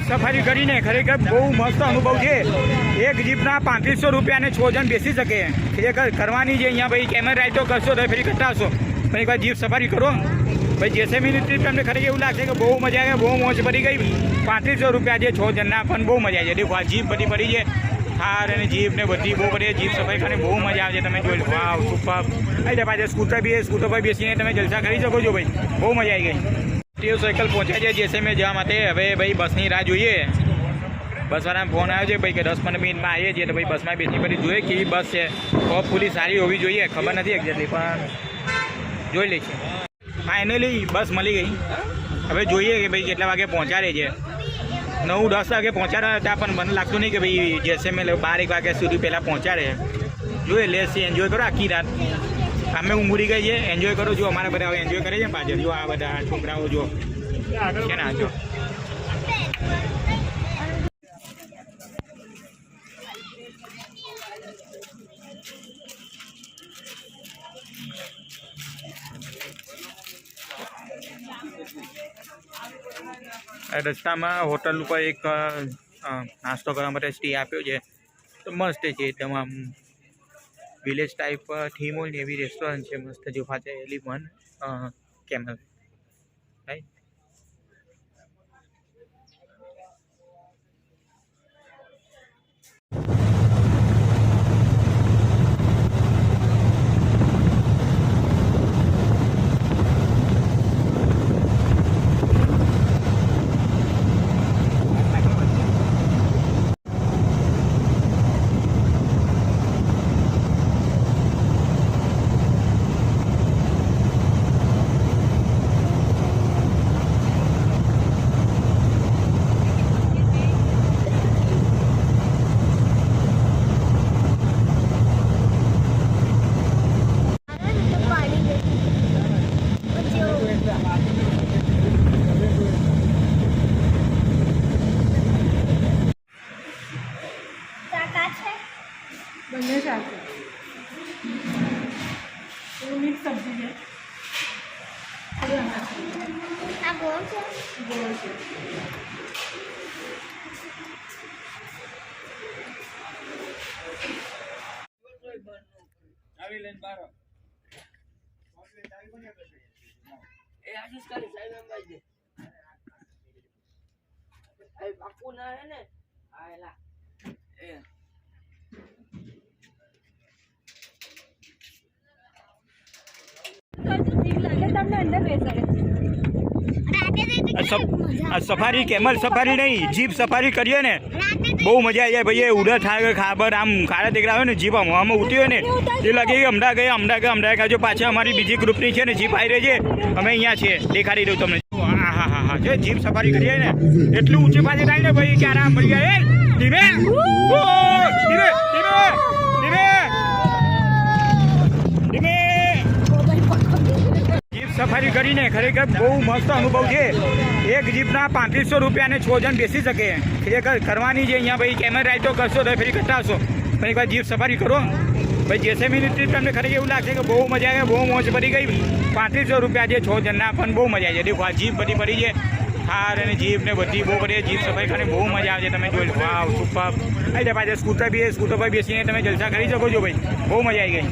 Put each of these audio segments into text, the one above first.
Safari કરીને ખરેખર બહુ મસ્ત અનુભવ છે। એક જીપના 3500 રૂપિયા અને 6 જણ બેસી શકે। ખરેખર કરવાની છે અહીંયા ભાઈ। કેમેરા રાઈડ તો કરશો તો ફરી કરતા હશો, પણ એકવાર જીપ સફારી કરો ભાઈ। જેસલમેરની ટ્રીપ તમને ખરેખર એવું લાગશે કે બહુ મજા આવે, બહુ મોજ પડી ગઈ। 3500 રૂપિયા છે 6 જણના, પણ બહુ મજા આવે છે। દેખો આ જીપ બધી પડી છે, થાર અને જીપ ને બધી બહુ પડી। જીપ સફારી કરીને બહુ મજા આવે છે। તમે જોઈ લો, વાવ સુપર। એટલે પાછળ સ્કૂટર પર બેસીને તમે જલસા કરી શકો છો ભાઈ। બહુ મજા આવી ગઈ। ટીવ સાયકલ પહોંચ્યા છે જેસલમેર જવા માટે। હવે ભાઈ બસની રાહ જોઈએ। બસવાળાને ફોન આવ્યો છે ભાઈ કે 10-15 મિનિટમાં આવીએ છીએ, તો ભાઈ બસમાં બેસી પછી જોઈએ કેવી બસ છે। હોપફુલી સારી હોવી જોઈએ, ખબર નથી એક્ઝેક્ટલી, પણ જોઈ લઈશું। ફાઇનલી બસ મળી ગઈ। હવે જોઈએ કે ભાઈ કેટલા વાગે પહોંચાડે છે। 9-10 વાગે પહોંચાડ્યા હતા, પણ મને લાગતું નહીં કે ભાઈ જેસલમેર 12 વાગ્યા સુધી પહેલાં પહોંચાડે। જોઈએ લેસ છે, એન્જોય કરો આખી રાત। અમે ઊંઘી ગઈ છે, એન્જોય કરો। જો અમારા બધા એન્જોય કરે છે પાછળ। જો આ બધા છોકરાઓ જો છે ને, જો રસ્તામાં હોટલ ઉપર એક નાસ્તો કરવા માટે સ્ટે આપ્યો છે, તો મસ્ત છે એકદમ। આમ વિલેજ ટાઈપ થીમ હોય ને એવી રેસ્ટોરન્ટ છે, મસ્ત। જો પાસે એલિફન્ટ કેમલ રાઈટ। બંને સાથે મિક્સ સબ્જી છે। આ ગોળ છે, ગોળ છે। આવી લઈને બારો એ આશીષ કરી સાહેબ એમ ભાઈ દે એ બાપુ ના હે ને આ એલા એ સફારી કેમલ સફારી નહીં, જીપ સફારી કરીએ ને બહુ મજા આવી જાય ભાઈ। ઉડર થાય ખાબર આમ ખાડા દીકરા હોય ને જીપ આમાં ઉઠી હોય ને એ લાગે કે અમદાવાદ ખાજો। પાછળ અમારી બીજી ગ્રુપની છે ને જીપ આવી રહી છે, અમે અહીંયા છીએ, દેખાડી દઉં તમને। હા જો જીપ સફારી કરીએ ને એટલું ઊંચે પાસે થાય ને ભાઈ કે આરામ પડી જાય। ધીમે સફારી કરીને ખરેખર બહુ મસ્ત અનુભવ છે। એક જીપના 3500 રૂપિયા અને 6 જણ બેસી શકે। ખરેખર કરવાની છે અહીંયા ભાઈ। કેમેરા રાઈડ તો કરશો તો ફરી કરતા હશો, પણ એકવાર જીપ સફારી કરો ભાઈ। જેસલમેરની ટ્રીપ તમને ખરેખર એવું લાગશે કે બહુ મજા આવે, બહુ મોજ પડી ગઈ। 3500 રૂપિયા છે 6 જણના, પણ બહુ મજા આવે છે। દેખો આ જીપ બધી પડી છે, થાર અને જીપ ને બધી બહુ પડી। જીપ સફારી કરીને બહુ મજા આવે છે। તમે જોઈ લો, વાવ સુપર। એટલે પાછળ સ્કૂટર પર બેસીને તમે જલસા કરી શકો છો ભાઈ। બહુ મજા આવી ગઈ।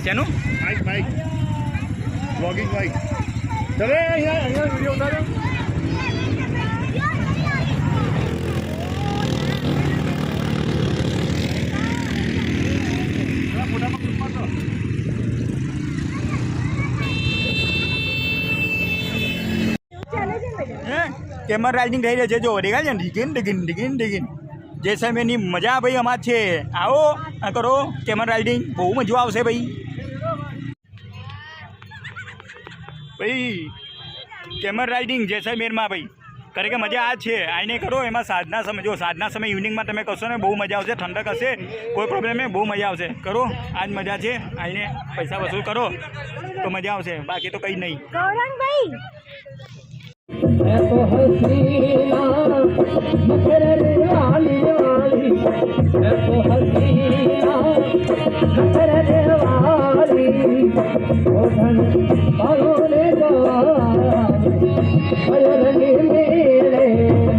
શેનું બાઇક ब्लॉगिंग बाइक चले यहाँ वीडियो उतारो। કેમર રાઇડિંગ થઈ રહી છે, જો દેખાય છે ડીગીન। જેસલમેરની મજા ભાઈ અમાર છે। આવો આ કરો કેમર રાઇડિંગ, બહુ મજા આવશે ભાઈ। કેમર રાઇડિંગ જેસલમેરમાં ભાઈ ખરેખર મજા આ છે, આઈને કરો। એમાં સાંજના સમય જો સાંજના સમય ઇવનિંગમાં તમે કરશો ને બહુ મજા આવશે। ઠંડક હશે, કોઈ પ્રોબ્લેમ નહીં, બહુ મજા આવશે। કરો આજ મજા છે, આઈને પૈસા વસૂલ કરો તો મજા આવશે, બાકી તો કંઈ નહીં। मेरे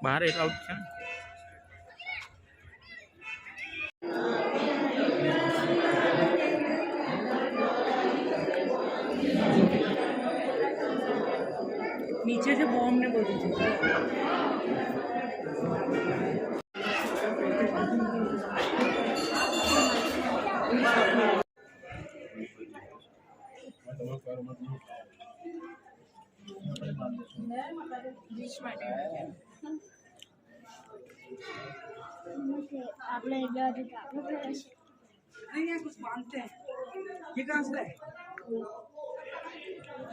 બહાર એટલા આઉટ છે નીચે છે બોમ્બ ને બધું છે आपने नहीं कुछ मांगते हैं ये कहाँ से है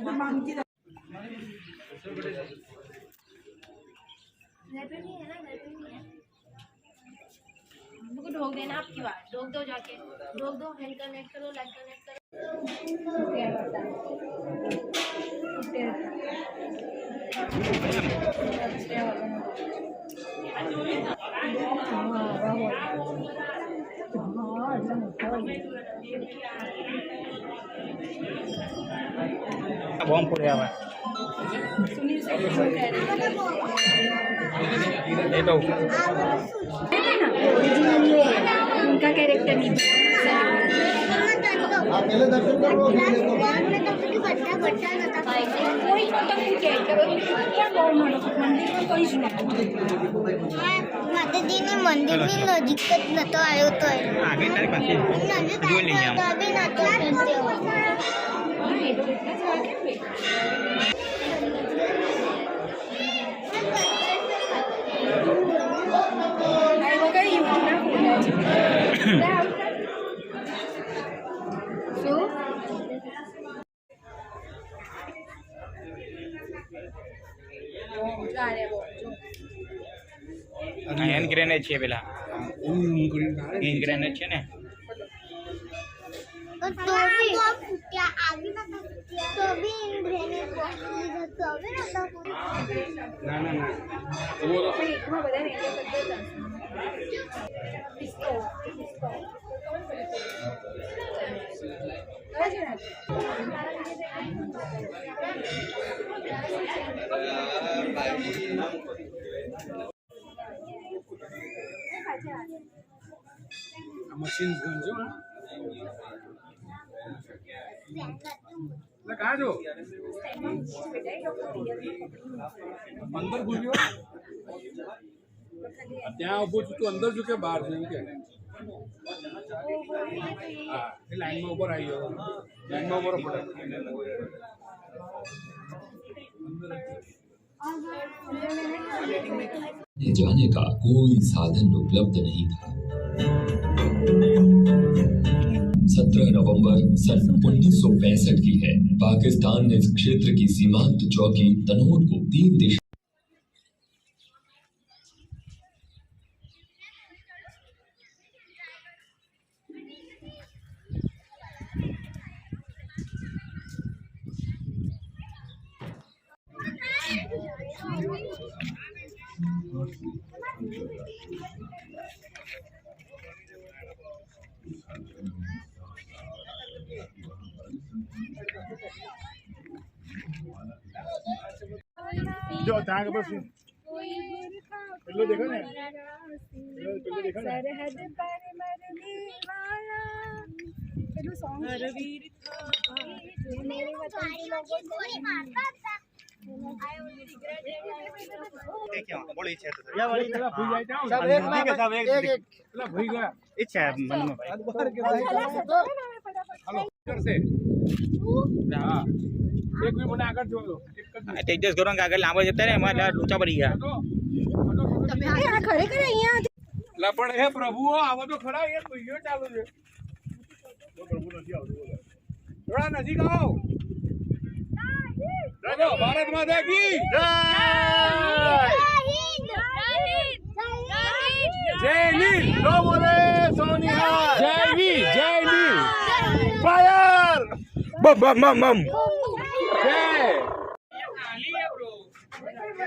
वो मांगती है घर पे नहीं है ना, घर पे नहीं है। हमको ढोक देना आपकी बात, ढोक दो जाके, ढोक दो, हैंड कनेक्ट करो, लाइट कनेक्ट करो। बॉम्ब फोड़े हुआ ले लो उनका कैरेक्टर नहीं માતાજીની મંદિરની નજીક જ નતો આવ્યો તો आगे तारी पास जो नहीं हम બી નતો हैंड ग्रेनेड છે પેલા हैंड ग्रेनेड છે ને તો ફૂટ્યા આવી નતો ફૂટ્યા તો બી ઇન્દ્રને પકડી જતો હવે નતો ના ના ના मशीन गन जो कहा जो अंदर घुस्यो ત્યાં ઉભો છું તું અંદર છું કે બહાર છું કે હા એ લાઈનમાં ઉપર આવી ગયો લાઈનમાં ઉપર પડે जाने का कोई साधन उपलब्ध नहीं था। 17 नवंबर सन 1965 की है। पाकिस्तान ने इस क्षेत्र की सीमांत चौकी तनोट को 3 दिशा जो ત્યાં કે પછી પેલો દેખો ને પેલો દેખો ને सरहद पर मरने वाला પેલું સોંગ રવીર મેરે વતન के लोगों को મારતા હતા क्या बोली છે તો પેલા ભૂઈ જાય ત્યાં પેલા ભૂઈ ગયા ઈચ્છા મનમાં ભાઈ હાલો કરશે હા એક બી મને આગળ જોજો એડજસ્ટ કરો કે આગળ લાંબો જતા રહે એમાં લોચા પડી ગયા તમે આ ખરેખર અહીંયા લા પણ હે પ્રભુઓ આવો તો ખરા એ વિડિયો ચાલુ છે પ્રભુ નથી આવતો થોડા નજીક આવો બોલો ભારત માતા કી જય જય નીલ નો બોલે સોનિયા જય નીલ ફાયર બમ બમ બમ બમ જય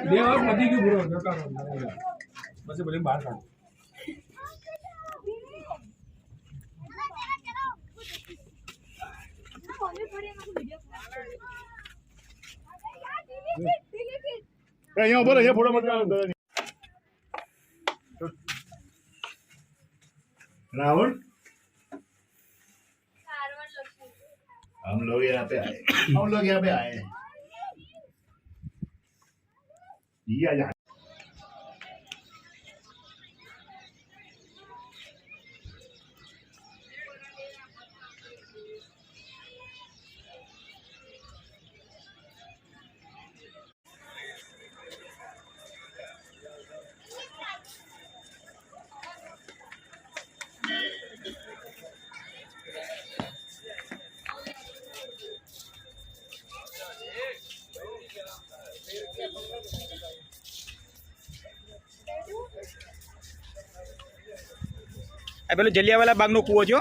દેવા નદી કી બરો નકા બસ બોલે બહાર કાઢો यहाँ बोलो ये फोटो मत राहुल हम लोग यहाँ पे आए ये आ जा આ પેલો જલિયાવાલા બાગનો કૂવો છો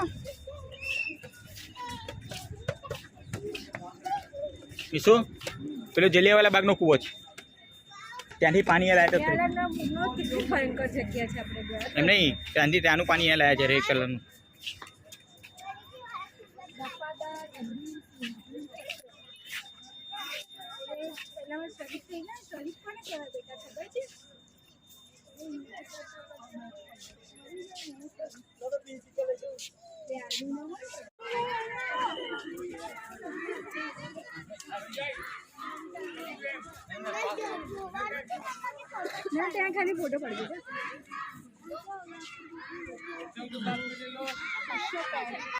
ઈસુ પેલો જલિયાવાલા બાગનો કૂવો છે ત્યાંથી પાણી લાયા તો કેટલું ભયંકર જગ્યા છે આપણે ગયા એમ નહીં ત્યાંથી ત્યાંનું પાણી લાયા છે રેડ કલરનું પહેલામાં શરીફ થઈ ને શરીફ પણ કહેવાય બેટા ખબર છે ના ત્યાં ખાલી ફોટો પડી ગયો